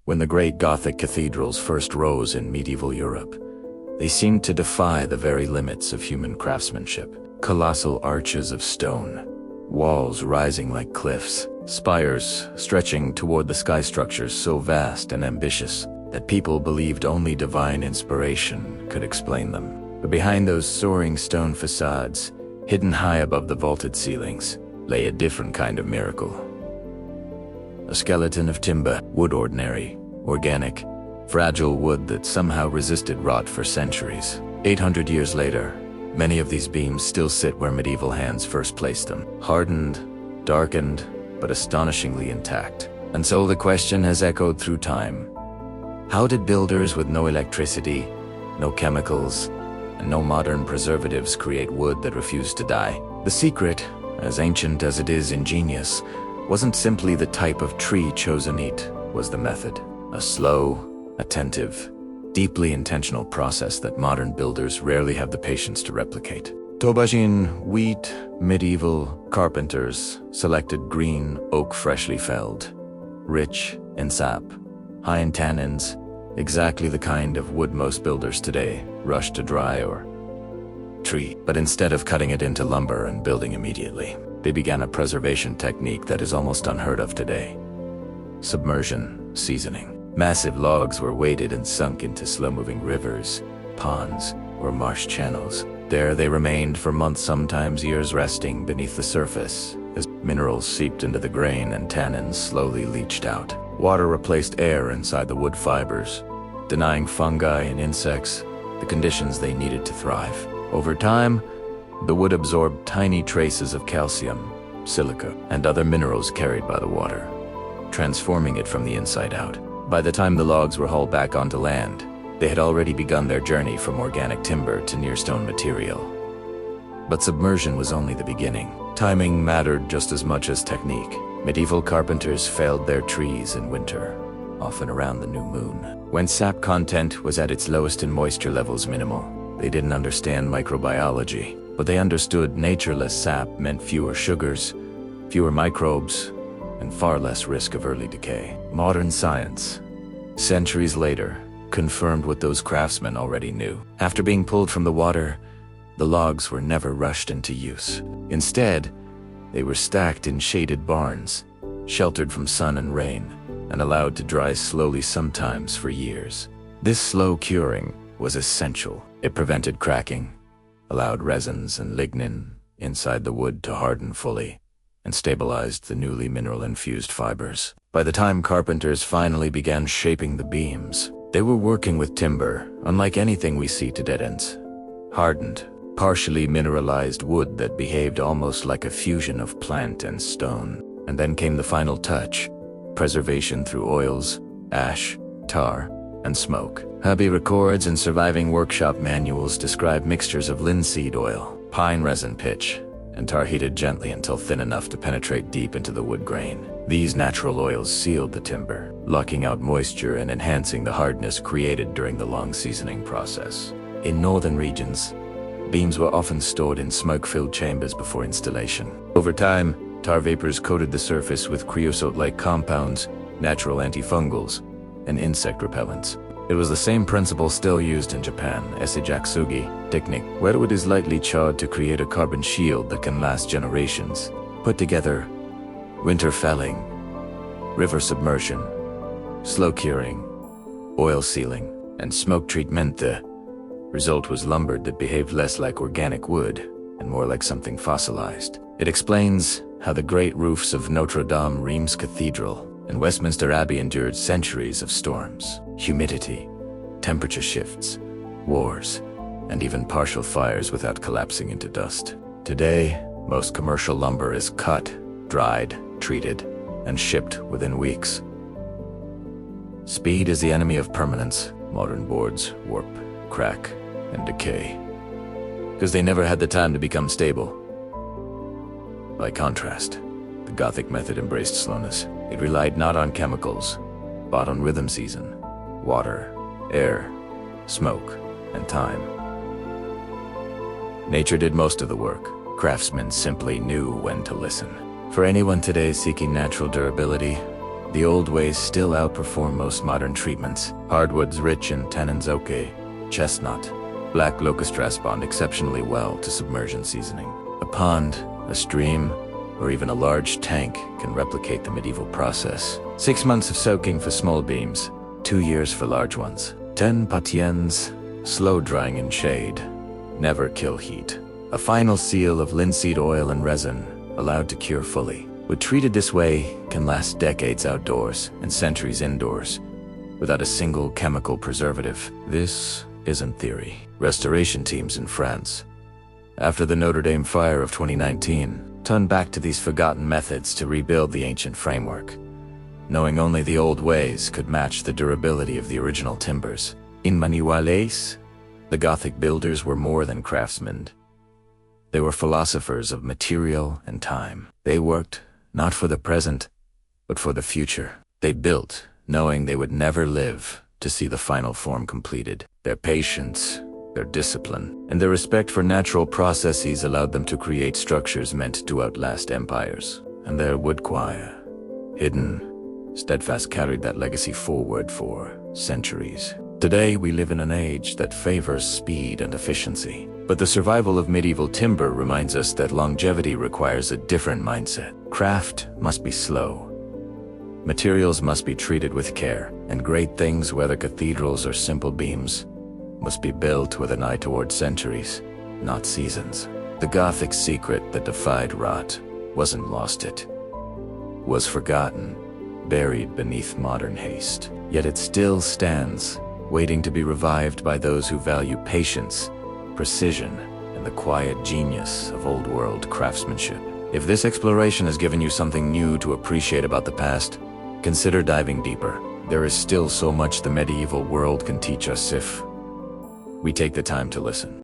When the great Gothic cathedrals first rose in medieval Europe, they seemed to defy the very limits of human craftsmanship. Colossal arches of stone, walls rising like cliffs, spires stretching toward the sky, structures so vast and ambitious that people believed only divine inspiration could explain them. But behind those soaring stone facades, hidden high above the vaulted ceilings, lay a different kind of miracle. A skeleton of timber, wood, ordinary, organic, fragile wood that somehow resisted rot for centuries. 800 years later, many of these beams still sit where medieval hands first placed them, hardened, darkened, but astonishingly intact. And so the question has echoed through time. How did builders with no electricity, no chemicals, and no modern preservatives create wood that refused to die? The secret, as ancient as it is ingenious, wasn't simply the type of tree chosen, it was the method. A slow, attentive, deeply intentional process that modern builders rarely have the patience to replicate. Tobajin wheat medieval carpenters selected green oak freshly felled, rich in sap, high in tannins, exactly the kind of wood most builders today rush to dry or tree. But instead of cutting it into lumber and building immediately, they began a preservation technique that is almost unheard of today. Submersion seasoning. Massive logs were weighted and sunk into slow-moving rivers, ponds, or marsh channels. There they remained for months, sometimes years, resting beneath the surface as minerals seeped into the grain and tannins slowly leached out. Water replaced air inside the wood fibers, denying fungi and insects the conditions they needed to thrive. Over time, the wood absorbed tiny traces of calcium, silica, and other minerals carried by the water, transforming it from the inside out. By the time the logs were hauled back onto land, they had already begun their journey from organic timber to near stone material. But submersion was only the beginning. Timing mattered just as much as technique. Medieval carpenters felled their trees in winter, often around the new moon, when sap content was at its lowest and moisture levels minimal. They didn't understand microbiology, but they understood natureless sap meant fewer sugars, fewer microbes, and far less risk of early decay. Modern science, centuries later, confirmed what those craftsmen already knew. After being pulled from the water, the logs were never rushed into use. Instead, they were stacked in shaded barns, sheltered from sun and rain, and allowed to dry slowly, sometimes for years. This slow curing was essential. It prevented cracking, allowed resins and lignin inside the wood to harden fully, and stabilized the newly mineral-infused fibers. By the time carpenters finally began shaping the beams, they were working with timber, unlike anything we see to dead ends. Hardened, partially mineralized wood that behaved almost like a fusion of plant and stone. And then came the final touch: preservation through oils, ash, tar, and smoke. Hubby records and surviving workshop manuals describe mixtures of linseed oil, pine resin pitch, and tar heated gently until thin enough to penetrate deep into the wood grain. These natural oils sealed the timber, locking out moisture and enhancing the hardness created during the long seasoning process. In northern regions, beams were often stored in smoke-filled chambers before installation. Over time, tar vapors coated the surface with creosote-like compounds, natural antifungals, and insect repellents. It was the same principle still used in Japan, esijaksugi technique, where wood is lightly charred to create a carbon shield that can last generations. Put together, winter felling, river submersion, slow curing, oil sealing, and smoke treatment, the result was lumber that behaved less like organic wood and more like something fossilized. It explains how the great roofs of Notre Dame Reims Cathedral and Westminster Abbey endured centuries of storms, humidity, temperature shifts, wars, and even partial fires without collapsing into dust. Today, most commercial lumber is cut, dried, treated, and shipped within weeks. Speed is the enemy of permanence. Modern boards warp, crack, and decay, because they never had the time to become stable. By contrast, the Gothic method embraced slowness. It relied not on chemicals, but on rhythm season, water, air, smoke, and time. Nature did most of the work. Craftsmen simply knew when to listen. For anyone today seeking natural durability, The old ways still outperform most modern treatments. Hardwoods rich in tannins, oak, chestnut, black locust respond exceptionally well to submersion seasoning. A pond, a stream, or even a large tank can replicate the medieval process. 6 months of soaking for small beams, 2 years for large ones. 10 patiens, slow drying in shade, never kill heat. A final seal of linseed oil and resin, allowed to cure fully. Wood treated this way can last decades outdoors and centuries indoors, without a single chemical preservative. This isn't theory. Restoration teams in France, after the Notre Dame fire of 2019, turned back to these forgotten methods to rebuild the ancient framework, knowing only the old ways could match the durability of the original timbers. In Manuales, the Gothic builders were more than craftsmen. They were philosophers of material and time. They worked not for the present, but for the future. They built, knowing they would never live to see the final form completed. Their patience, their discipline, and their respect for natural processes allowed them to create structures meant to outlast empires. And their wood choir, hidden, steadfast, carried that legacy forward for centuries. Today, we live in an age that favors speed and efficiency. But the survival of medieval timber reminds us that longevity requires a different mindset. Craft must be slow. Materials must be treated with care, and great things, whether cathedrals or simple beams, must be built with an eye toward centuries, not seasons. The Gothic secret that defied rot wasn't lost, it was forgotten, buried beneath modern haste. Yet it still stands, waiting to be revived by those who value patience, precision, and the quiet genius of old-world craftsmanship. If this exploration has given you something new to appreciate about the past, consider diving deeper. There is still so much the medieval world can teach us if we take the time to listen.